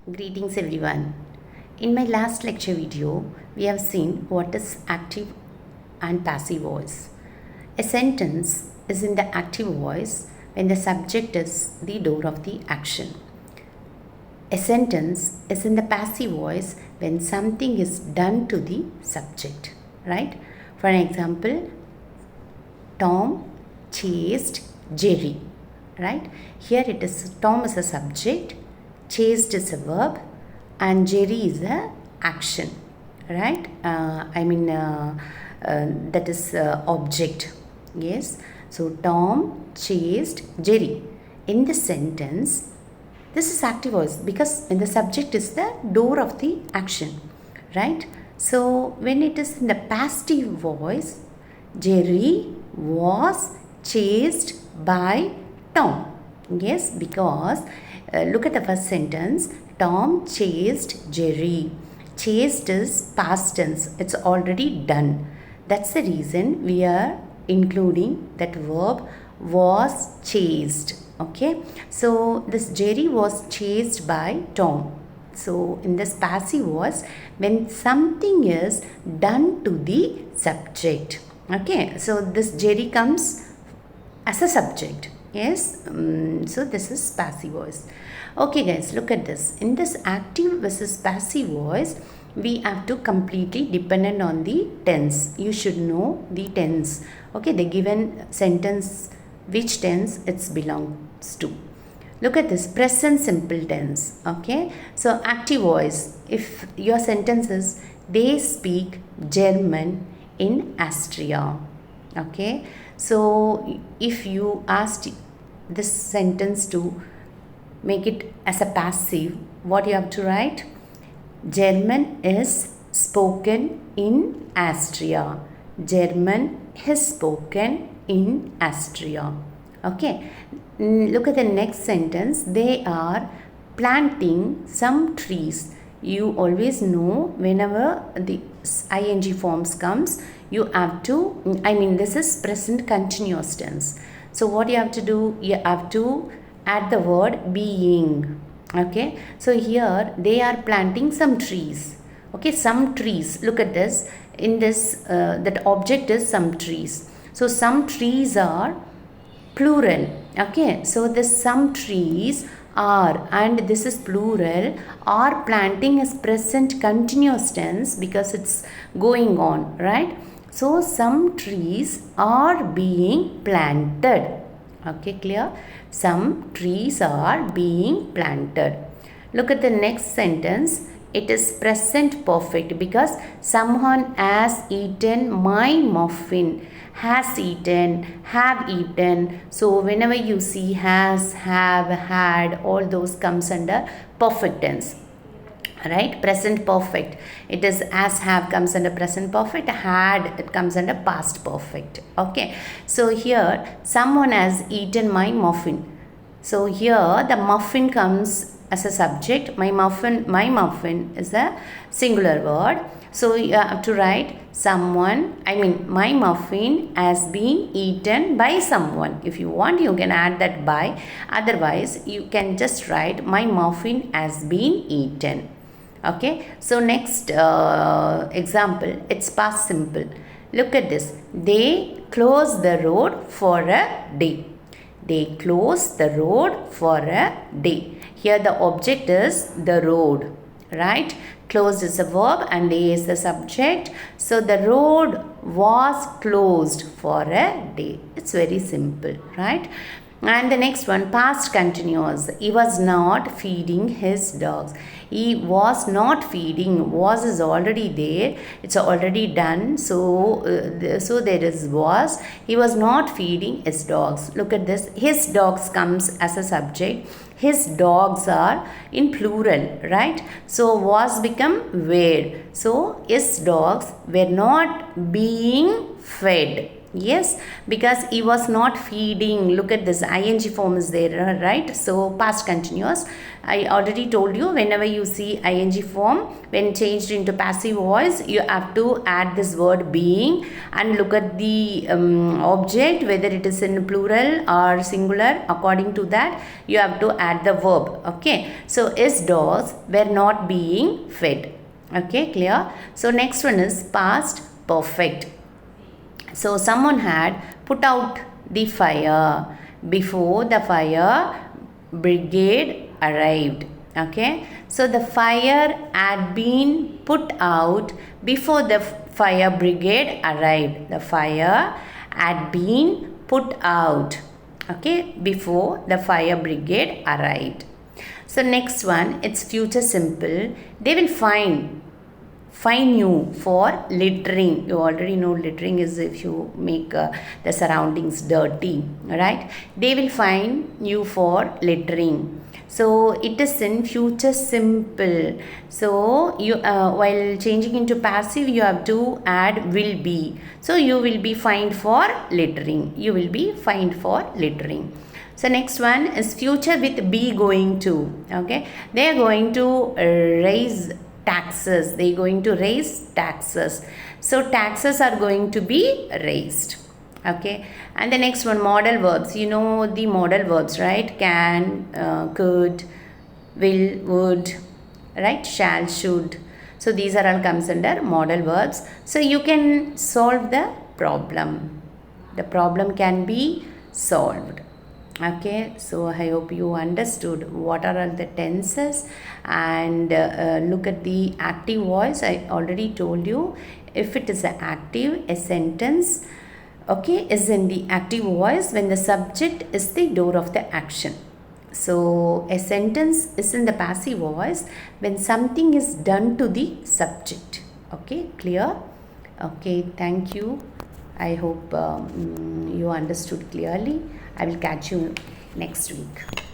Greetings everyone. In my last lecture video, we have seen what is active and passive voice. A sentence is in the active voice when the subject is the door of the action. A sentence is in the passive voice when something is done to the subject, right? For an example, Tom chased Jerry, right? Here it is Tom is a subject, chased is a verb, and Jerry is a action, right? That is object. Yes. So Tom chased Jerry. In the sentence, this is active voice because when the subject is the door of the action, right? So when it is in the passive voice, Jerry was chased by Tom. Yes, because look at the first sentence. Tom chased Jerry. Chased is past tense. It's already done. That's the reason we are including that verb was chased. Okay. So this Jerry was chased by Tom. So in this passive voice, when something is done to the subject. Okay. So this Jerry comes as a subject. Yes, so this is passive voice. Okay guys, look at this. In this active versus passive voice, we have to completely dependent on the tense. You should know the tense. Okay, the given sentence, which tense it belongs to. Look at this, present simple tense. Okay, so active voice. If your sentence is, they speak German in Austria. Okay, so if you asked this sentence to make it as a passive, what you have to write? German is spoken in Austria. German is spoken in Austria. Okay, look at the next sentence. They are planting some trees. You always know whenever the ing forms comes, you have to, this is present continuous tense. So what you have to do, you have to add the word being. Okay, so here they are planting some trees. Okay, some trees. Look at this. In this, that object is some trees. So some trees are plural. Okay, so this some trees are, and this is plural, are planting is present continuous tense because it's going on, right? So some trees are being planted. Okay, clear? Some trees are being planted. Look at the next sentence. It is present perfect because someone has eaten my muffin. Has eaten, have eaten. So whenever you see has, have, had, all those comes under perfect tense. Right, present perfect. It is as have comes under present perfect, had it comes under past perfect. Okay, so here someone has eaten my muffin. So here the muffin comes as a subject. My muffin is a singular word. So you have to write someone, my muffin has been eaten by someone. If you want, you can add that by. Otherwise, you can just write my muffin has been eaten. Okay, so next example, it's past simple. Look at this. They close the road for a day. They close the road for a day. Here the object is the road, right? Closed is a verb and day is the subject. So the road was closed for a day. It's very simple, right? And the next one, past continuous. He was not feeding his dogs. He was not feeding. Was is already there. It's already done. So there is was. He was not feeding his dogs. Look at this. His dogs comes as a subject. His dogs are in plural, right? So was become were. So his dogs were not being fed. Yes, because he was not feeding. Look at this, ing form is there, right? So past continuous. I already told you, whenever you see ing form, when changed into passive voice, you have to add this word being and look at the object, whether it is in plural or singular. According to that, you have to add the verb. Okay, so his dogs were not being fed. Okay, clear? So next one is past perfect. So someone had put out the fire before the fire brigade arrived. Okay, so the fire had been put out before the fire brigade arrived. The fire had been put out, okay, before the fire brigade arrived. So next one, it's future simple. They will find you for littering. You already know littering is if you make the surroundings dirty, right? They will find you for littering. So it is in future simple. So you while changing into passive, you have to add will be. So you will be fined for littering. You will be fined for littering. So next one is future with be going to. Okay, they are going to raise taxes. They are going to raise taxes. So taxes are going to be raised. Okay, and the next one, modal verbs. You know the modal verbs, right? Can, could, will, would, right? Shall, should. So these are all comes under modal verbs. So you can solve the problem. The problem can be solved. Okay, so I hope you understood what are all the tenses, and look at the active voice. I already told you, if it is an active, a sentence, okay, is in the active voice when the subject is the door of the action. So a sentence is in the passive voice when something is done to the subject. Okay, clear? Okay, thank you. I hope you understood clearly. I will catch you next week.